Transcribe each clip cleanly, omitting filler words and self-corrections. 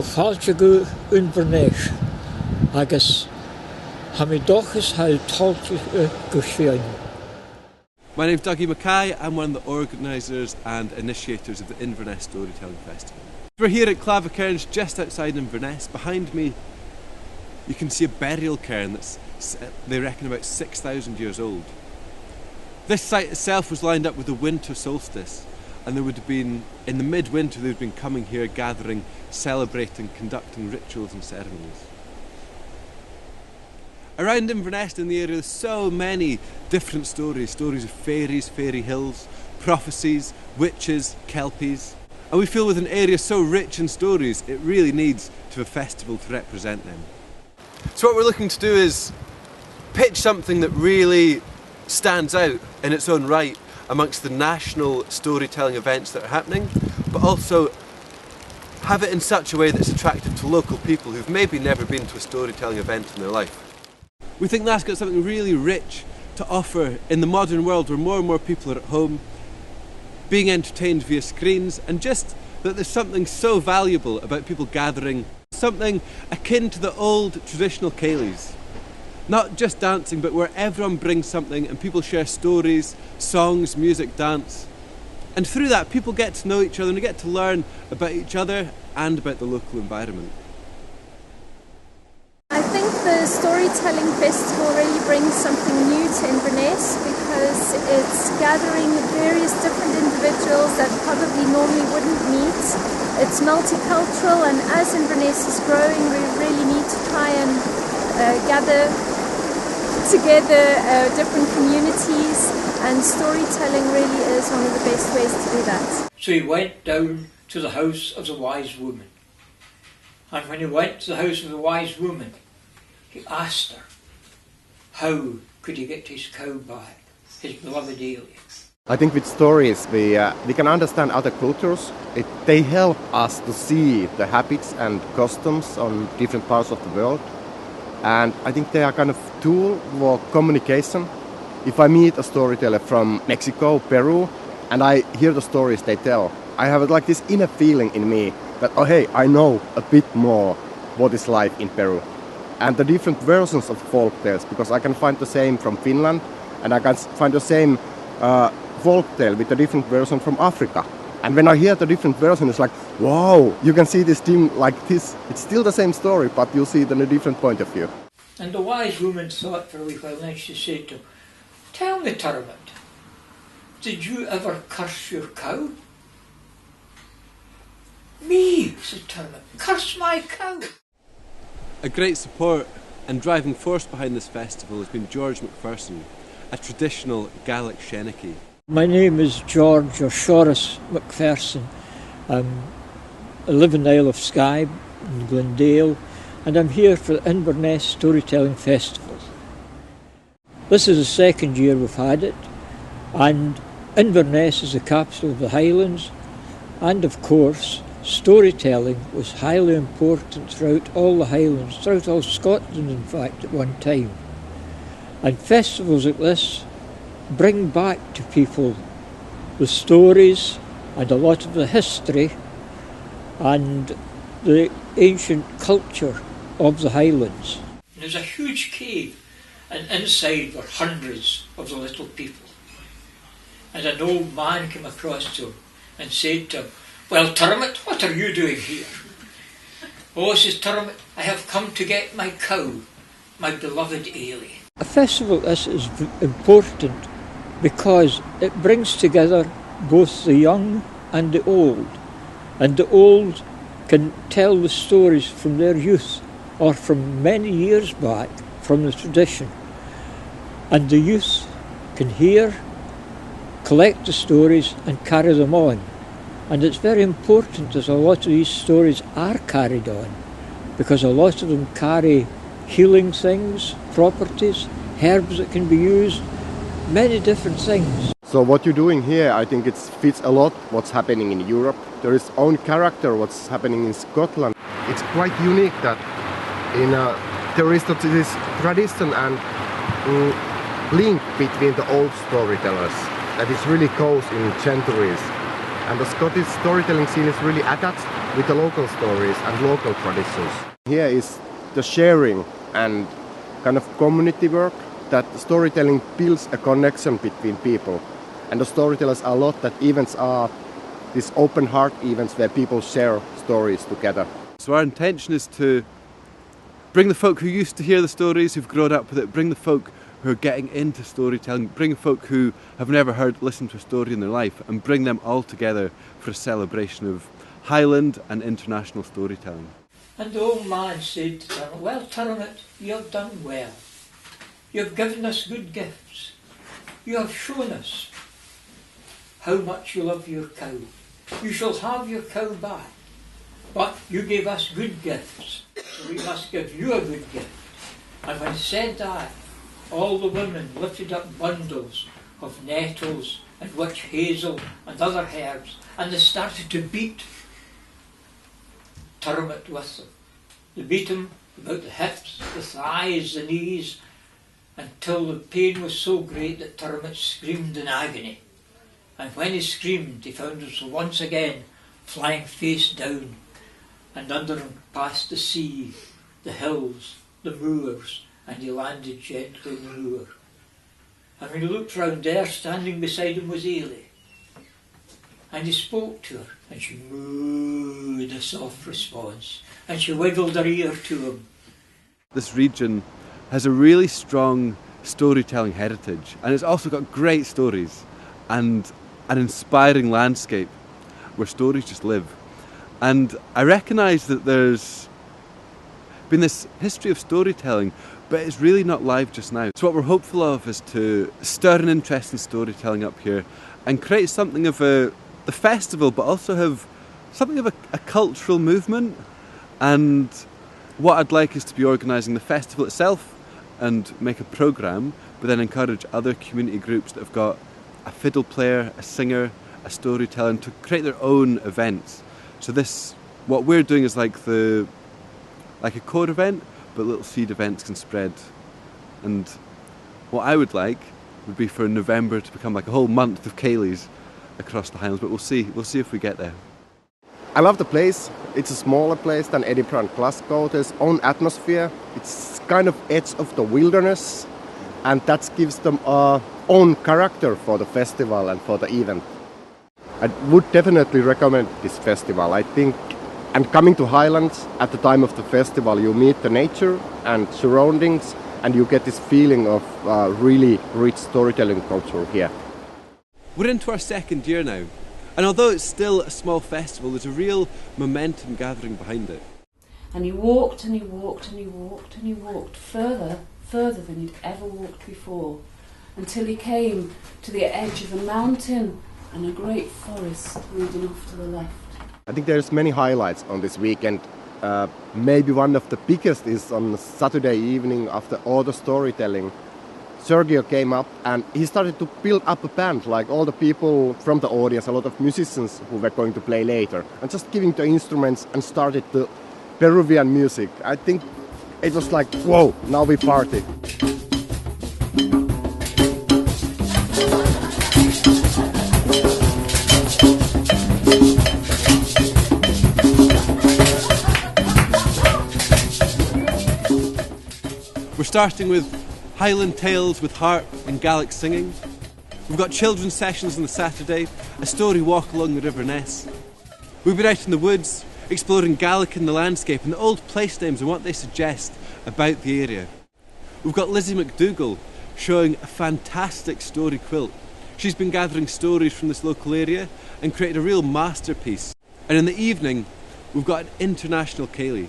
fáilte go Inverness, agus ha mi dochas hail táilte go Shein. My name's Dougie Mackay. I'm one of the organisers and initiators of the Inverness Storytelling Festival. We're here at Clavacairns, just outside Inverness. Behind me you can see a burial cairn that's, they reckon, about 6,000 years old. This site itself was lined up with the winter solstice, and there would have been, in the midwinter, they would have been coming here, gathering, celebrating, conducting rituals and ceremonies. Around Inverness in the area there's so many different stories of fairies, fairy hills, prophecies, witches, kelpies. And we feel with an area so rich in stories, it really needs to have a festival to represent them. So what we're looking to do is pitch something that really stands out in its own right amongst the national storytelling events that are happening, but also have it in such a way that's attractive to local people who've maybe never been to a storytelling event in their life. We think that's got something really rich to offer in the modern world where more and more people are at home, being entertained via screens, and just that there's something so valuable about people gathering, something akin to the old traditional ceilidhs. Not just dancing, but where everyone brings something and people share stories, songs, music, dance. And through that people get to know each other and get to learn about each other and about the local environment. I think the Storytelling Festival really brings something new to Inverness because it's gathering various different individuals that probably normally wouldn't meet. It's multicultural, and as Inverness is growing we really need to try and gather together different communities, and storytelling really is one of the best ways to do that. So he went down to the house of the wise woman. And when he went to the house of the wise woman, he asked her how could he get his cow back, his beloved Ailey. I think with stories we can understand other cultures. They help us to see the habits and customs on different parts of the world. And I think they are kind of tool for communication. If I meet a storyteller from Mexico, Peru, and I hear the stories they tell, I have like this inner feeling in me that, oh hey, I know a bit more what is life in Peru. And the different versions of folk tales, because I can find the same from Finland, and I can find the same folk tale with a different version from Africa. And when I hear the different versions, it's like, wow, you can see this thing like this. It's still the same story, but you see it in a different point of view. And the wise woman thought for a wee while, and then she said to him, "Tell me, Turmit, did you ever curse your cow?" "Me," said Turmit, "curse my cow?" A great support and driving force behind this festival has been George McPherson, a traditional Gaelic Sheniki. My name is George or Shoris McPherson. I live in the Isle of Skye in Glendale, and I'm here for the Inverness Storytelling Festival. This is the second year we've had it, and Inverness is the capital of the Highlands, and of course storytelling was highly important throughout all the Highlands, throughout all Scotland in fact at one time. And festivals like this bring back to people the stories and a lot of the history and the ancient culture of the Highlands. There's a huge cave, and inside were hundreds of the little people. And an old man came across to him and said to him, "Well, Turmit, what are you doing here?" "Oh," says Turmit, "I have come to get my cow, my beloved Ailey." A festival like this is important because it brings together both the young and the old can tell the stories from their youth or from many years back from the tradition, and the youth can hear, collect the stories and carry them on. And it's very important that a lot of these stories are carried on, because a lot of them carry healing things, properties, herbs that can be used, many different things. So what you're doing here, I think it fits a lot what's happening in Europe. There is own character what's happening in Scotland. It's quite unique that there is this tradition and link between the old storytellers that is really goes in centuries. And the Scottish storytelling scene is really attached with the local stories and local traditions. Here is the sharing and kind of community work, that storytelling builds a connection between people. And the storytellers are a lot that events are these open heart events where people share stories together. So our intention is to bring the folk who used to hear the stories, who've grown up with it, bring the folk who are getting into storytelling, bring folk who have never listened to a story in their life, and bring them all together for a celebration of Highland and international storytelling. And the old man said to Turmit, well, Turmit, you have done well. You have given us good gifts. You have shown us how much you love your cow. You shall have your cow back. But you gave us good gifts, so we must give you a good gift. And when he said that, all the women lifted up bundles of nettles and witch hazel and other herbs, and they started to beat Turmit with them. They beat him about the hips, the thighs, the knees, until the pain was so great that Turmit screamed in agony. And when he screamed, he found himself once again flying face down, and under him past the sea, the hills, the moors, and he landed gently in the moor. And when he looked round there, standing beside him was Ailey. And he spoke to her, and she mooed a soft response, and she wiggled her ear to him. This region has a really strong storytelling heritage, and it's also got great stories and an inspiring landscape where stories just live. And I recognise that there's been this history of storytelling, but it's really not live just now. So what we're hopeful of is to stir an interest in storytelling up here and create something of the festival, but also have something of a cultural movement. And what I'd like is to be organising the festival itself and make a programme, but then encourage other community groups that have got a fiddle player, a singer, a storyteller, to create their own events. So what we're doing is like a core event, but little seed events can spread. And what I would like would be for November to become like a whole month of Céilís across the Highlands, but we'll see if we get there. I love the place. It's a smaller place than Edinburgh and Glasgow. There's own atmosphere. It's kind of edge of the wilderness, and that gives them own character for the festival and for the event. I would definitely recommend this festival. I think, and coming to Highlands at the time of the festival, you meet the nature and surroundings, and you get this feeling of really rich storytelling culture here. We're into our second year now, and although it's still a small festival, there's a real momentum gathering behind it. And he walked and he walked and he walked and he walked further than he'd ever walked before, until he came to the edge of a mountain and a great forest leading off to the left. I think there's many highlights on this weekend. Maybe one of the biggest is on Saturday evening after all the storytelling. Sergio came up and he started to build up a band, like all the people from the audience, a lot of musicians who were going to play later, and just giving the instruments and started the Peruvian music. I think it was like, whoa, now we party. We're starting with Highland tales with harp and Gaelic singing. We've got children's sessions on the Saturday, a story walk along the River Ness. We've been out in the woods, exploring Gaelic in the landscape and the old place names and what they suggest about the area. We've got Lizzie McDougall showing a fantastic story quilt. She's been gathering stories from this local area and created a real masterpiece. And in the evening, we've got an international Céilí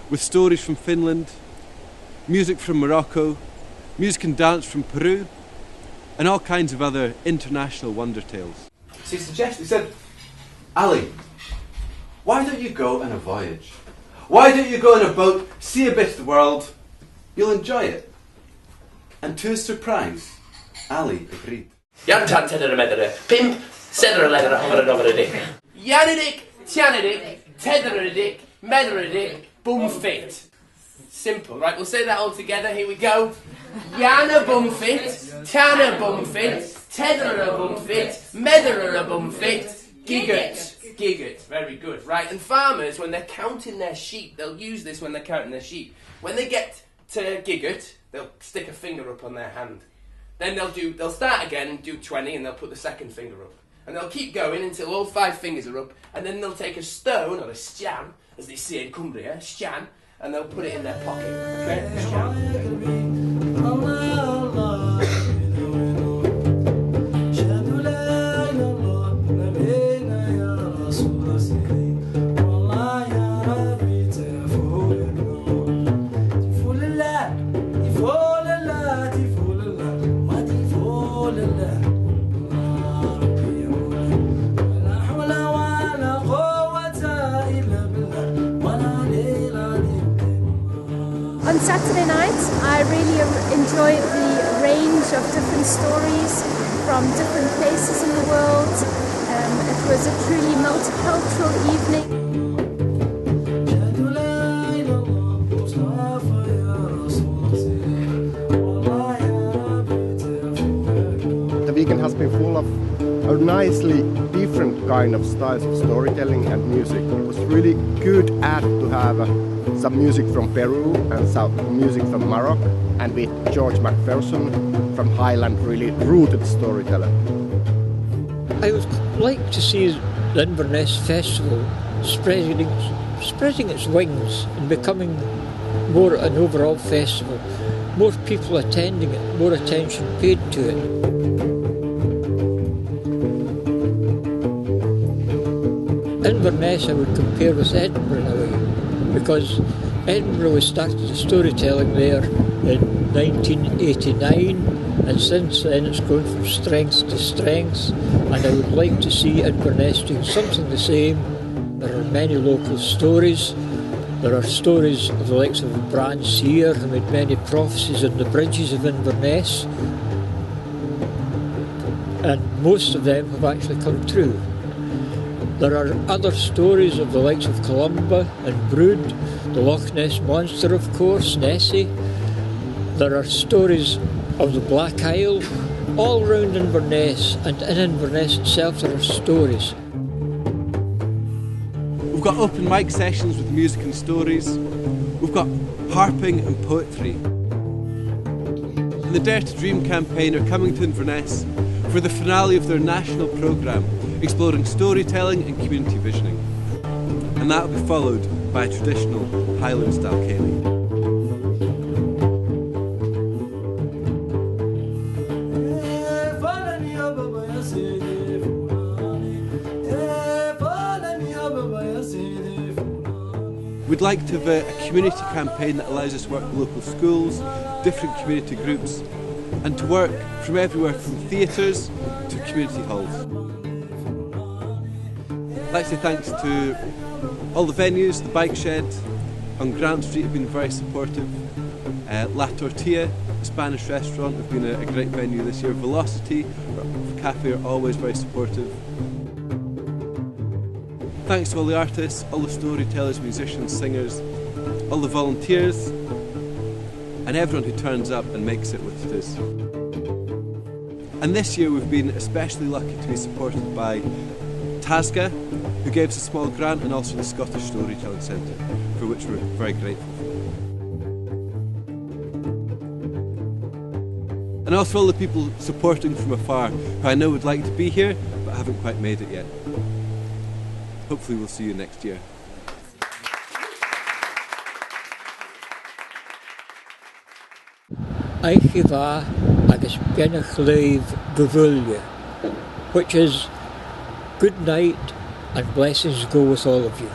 with stories from Finland, music from Morocco, music and dance from Peru, and all kinds of other international wonder tales. So he said, Ali, why don't you go on a voyage? Why don't you go on a boat, see a bit of the world? You'll enjoy it. And to his surprise, Ali agreed. Jan tan tedder a medder, pimp, sedder a leather a hover and over a dick. Yanidic, tianidic, tedder a dick, medder a dick, boom fit. Simple, right? We'll say that all together. Here we go. Yana bum fit, Tana bum fit, Tedder a bum fit, Medder a bum fit, Gigot. Gigot. Very good. Right, and farmers, when they're counting their sheep, they'll use this when they're counting their sheep. When they get to gigot, they'll stick a finger up on their hand. Then they'll start again and do 20, and they'll put the second finger up. And they'll keep going until all 5 fingers are up, and then they'll take a stone, or a stan, as they say in Cumbria, stan, and they'll put it in their pocket. Okay? Stan. On Saturday night, I really enjoyed the range of different stories from different places in the world. It was a truly multicultural evening. The weekend has been full of a nicely different kind of styles of storytelling and music. It was really good add to have some music from Peru and some music from Morocco, and with George Macpherson from Highland, really rooted storyteller. I would like to see the Inverness Festival spreading its wings and becoming more an overall festival. More people attending it, more attention paid to it. Inverness I would compare with Edinburgh in a way, because Edinburgh started storytelling there in 1989, and since then it's gone from strength to strength, and I would like to see Inverness doing something the same. There are many local stories. There are stories of the likes of Bran Seer, who made many prophecies on the bridges of Inverness, and most of them have actually come true. There are other stories of the likes of Columba and Brood, the Loch Ness Monster, of course, Nessie. There are stories of the Black Isle, all round Inverness, and in Inverness itself there are stories. We've got open mic sessions with music and stories. We've got harping and poetry. And the Dare to Dream campaign are coming to Inverness for the finale of their national programme, exploring storytelling and community visioning. And that will be followed by a traditional Highland style caning. We'd like to have a community campaign that allows us to work with local schools, different community groups, and to work from everywhere from theatres to community halls. I'd like to say thanks to all the venues. The Bike Shed on Grant Street have been very supportive. La Tortilla, the Spanish restaurant, have been a great venue this year. Velocity, the cafe, are always very supportive. Thanks to all the artists, all the storytellers, musicians, singers, all the volunteers, and everyone who turns up and makes it what it is. And this year we've been especially lucky to be supported by TASGA, who gave us a small grant, and also the Scottish Storytelling Centre, for which we're very grateful. And also all the people supporting from afar, who I know would like to be here, but haven't quite made it yet. Hopefully we'll see you next year. Aichi va agus benach leiv gavulya, which is good night and blessings go with all of you.